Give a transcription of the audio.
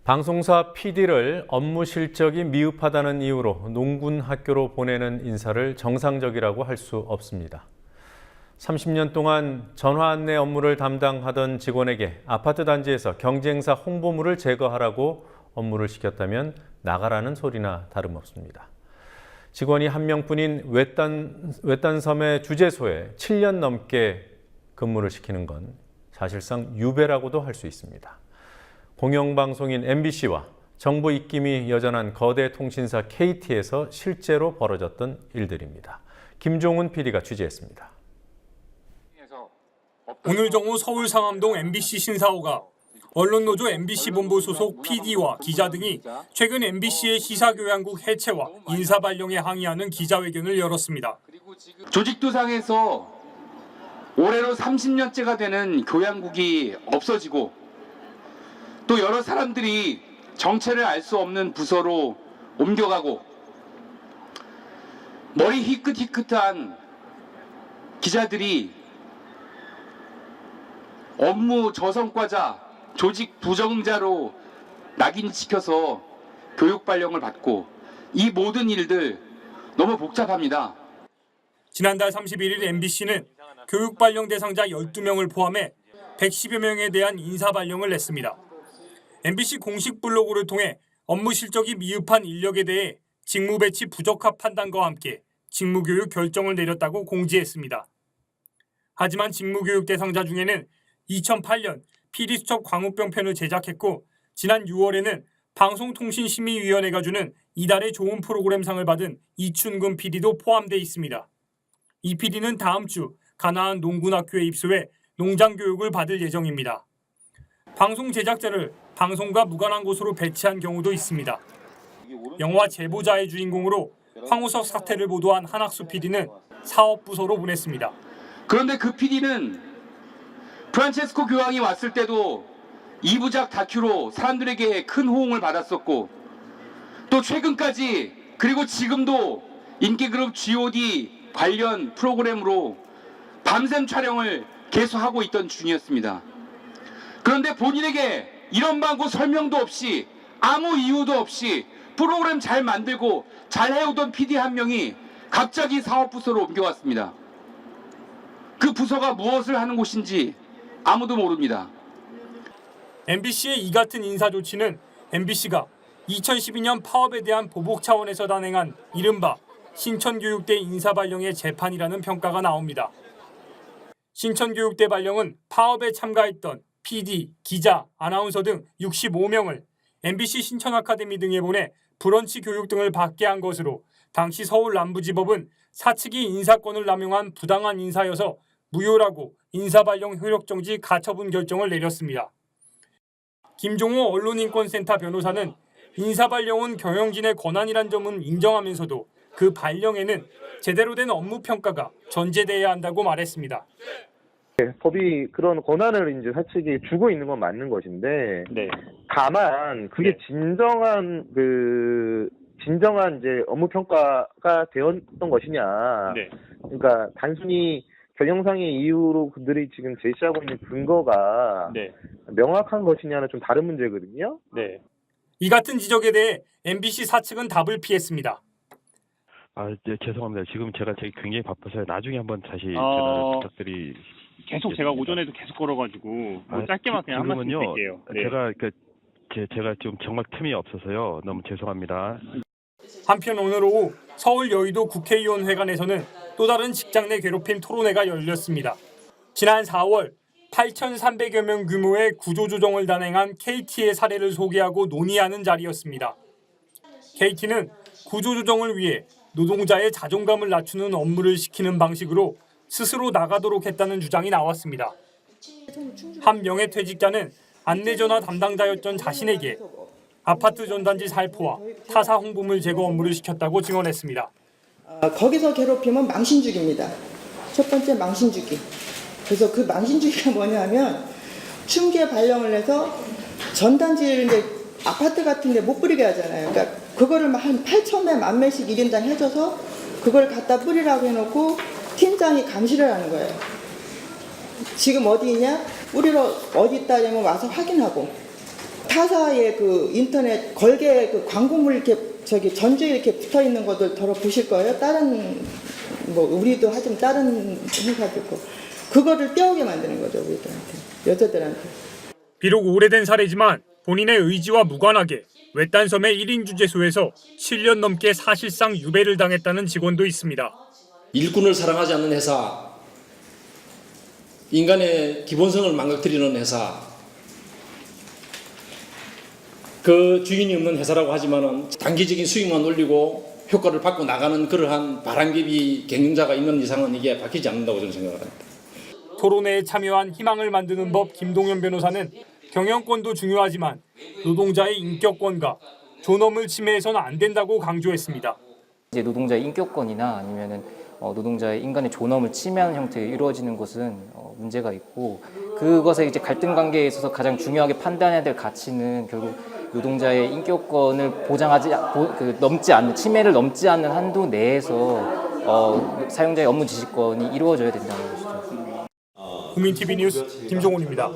방송사 PD를 업무 실적이 미흡하다는 이유로 농군 학교로 보내는 인사를 정상적이라고 할 수 없습니다. 30년 동안 전화 안내 업무를 담당하던 직원에게 아파트 단지에서 경쟁사 홍보물을 제거하라고 업무를 시켰다면 나가라는 소리나 다름없습니다. 직원이 한 명뿐인 외딴섬의 주재소에 7년 넘게 근무를 시키는 건 사실상 유배라고도 할 수 있습니다. 공영방송인 MBC와 정보 입김이 여전한 거대 통신사 KT에서 실제로 벌어졌던 일들입니다. 김종훈 PD가 취재했습니다. 오늘 정오 서울 상암동 MBC 신사호가 언론노조 MBC 본부 소속 PD와 기자 등이 최근 MBC의 시사교양국 해체와 인사발령에 항의하는 기자회견을 열었습니다. 조직도상에서 올해로 30년째가 되는 교양국이 없어지고 또 여러 사람들이 정체를 알 수 없는 부서로 옮겨가고 머리 희끗희끗한 기자들이 업무 저성과자, 조직 부정자로 낙인시켜서 교육 발령을 받고 이 모든 일들 너무 복잡합니다. 지난달 31일 MBC는 교육 발령 대상자 12명을 포함해 110여 명에 대한 인사 발령을 냈습니다. MBC 공식 블로그를 통해 업무 실적이 미흡한 인력에 대해 직무 배치 부적합 판단과 함께 직무교육 결정을 내렸다고 공지했습니다. 하지만 직무교육 대상자 중에는 2008년 PD수첩 광우병 편을 제작했고 지난 6월에는 방송통신심의위원회가 주는 이달의 좋은 프로그램상을 받은 이춘근 PD도 포함돼 있습니다. 이 PD는 다음 주 가나안 농군학교에 입소해 농장교육을 받을 예정입니다. 방송 제작자를 방송과 무관한 곳으로 배치한 경우도 있습니다. 영화 제보자의 주인공으로 황우석 사태를 보도한 한학수 PD는 사업부서로 보냈습니다. 그런데 그 PD는 프란체스코 교황이 왔을 때도 2부작 다큐로 사람들에게 큰 호응을 받았었고 또 최근까지 그리고 지금도 인기그룹 G.O.D 관련 프로그램으로 밤샘 촬영을 계속하고 있던 중이었습니다. 그런데 본인에게 이런 방구 설명도 없이 아무 이유도 없이 프로그램 잘 만들고 잘 해오던 PD 한 명이 갑자기 사업부서로 옮겨왔습니다. 그 부서가 무엇을 하는 곳인지 아무도 모릅니다. MBC의 이 같은 인사 조치는 MBC가 2012년 파업에 대한 보복 차원에서 단행한 이른바 신천교육대 인사발령의 재판이라는 평가가 나옵니다. 신천교육대 발령은 파업에 참가했던 PD, 기자, 아나운서 등 65명을 MBC 신천아카데미 등에 보내 브런치 교육 등을 받게 한 것으로 당시 서울 남부지법은 사측이 인사권을 남용한 부당한 인사여서 무효라고 인사발령 효력정지 가처분 결정을 내렸습니다. 김종호 언론인권센터 변호사는 인사발령은 경영진의 권한이란 점은 인정하면서도 그 발령에는 제대로 된 업무 평가가 전제돼야 한다고 말했습니다. 법이 그런 권한을 이제 사측이 주고 있는 건 맞는 것인데, 네. 다만 그게 네. 진정한 이제 업무 평가가 되었던 것이냐. 네. 그러니까 단순히 경영상의 이유로 그들이 지금 제시하고 있는 근거가 네. 명확한 것이냐는 좀 다른 문제거든요. 네. 이 같은 지적에 대해 MBC 사측은 답을 피했습니다. 네, 죄송합니다. 지금 제가 굉장히 바빠서 나중에 한번 다시 어, 제가 부탁드리. 계속 제가 오전에도 계속 걸어가지고 뭐 짧게만 그냥 한 말씀 드릴게요. 네. 제가 지금 정말 틈이 없어서요. 너무 죄송합니다. 한편 오늘 오후 서울 여의도 국회의원 회관에서는 또 다른 직장 내 괴롭힘 토론회가 열렸습니다. 지난 4월 8,300여 명 규모의 구조조정을 단행한 KT의 사례를 소개하고 논의하는 자리였습니다. KT는 구조조정을 위해 노동자의 자존감을 낮추는 업무를 시키는 방식으로 스스로 나가도록 했다는 주장이 나왔습니다. 한 명예퇴직자는 안내전화 담당자였던 자신에게 아파트 전단지 살포와 타사 홍보물 제거 업무를 시켰다고 증언했습니다. 거기서 괴롭히면 망신주기입니다. 첫 번째 망신주기. 그래서 그 망신주기가 뭐냐면 층계 발령을 해서 전단지를 이제 아파트 같은 데 못 뿌리게 하잖아요. 그러니까 그거를 한 8,000매 10,000매씩 1인당 해줘서 그걸 갖다 뿌리라고 해놓고 팀장이 감시를 하는 거예요. 지금 어디 있냐? 뿌리러 어디 있다 하면 와서 확인하고 타사의 그 인터넷 걸개 그 광고물 이렇게 저기 전주에 이렇게 붙어 있는 것들 더러 보실 거예요. 다른 뭐 우리도 하지만 다른 회사도 있고 그거를 떼오게 만드는 거죠 우리들한테 여자들한테. 비록 오래된 사례지만 본인의 의지와 무관하게 외딴 섬의 1인 주재소에서 7년 넘게 사실상 유배를 당했다는 직원도 있습니다. 일꾼을 사랑하지 않는 회사, 인간의 기본성을 망가뜨리는 회사, 그 주인이 없는 회사라고 하지만은 단기적인 수익만 올리고 효과를 받고 나가는 그러한 바람개비 경영자가 있는 이상은 이게 바뀌지 않는다고 저는 생각합니다. 토론회에 참여한 희망을 만드는 법 김동연 변호사는 경영권도 중요하지만 노동자의 인격권과 존엄을 침해해서는 안 된다고 강조했습니다. 이제 노동자의 인격권이나 아니면은 노동자의 인간의 존엄을 침해하는 형태로 이루어지는 것은 문제가 있고 그것에 이제 갈등 관계에 있어서 가장 중요하게 판단해야 될 가치는 결국 노동자의 인격권을 넘지 않는 침해를 넘지 않는 한도 내에서 사용자의 업무 지시권이 이루어져야 된다는 것이죠. 국민TV 뉴스 김종훈입니다.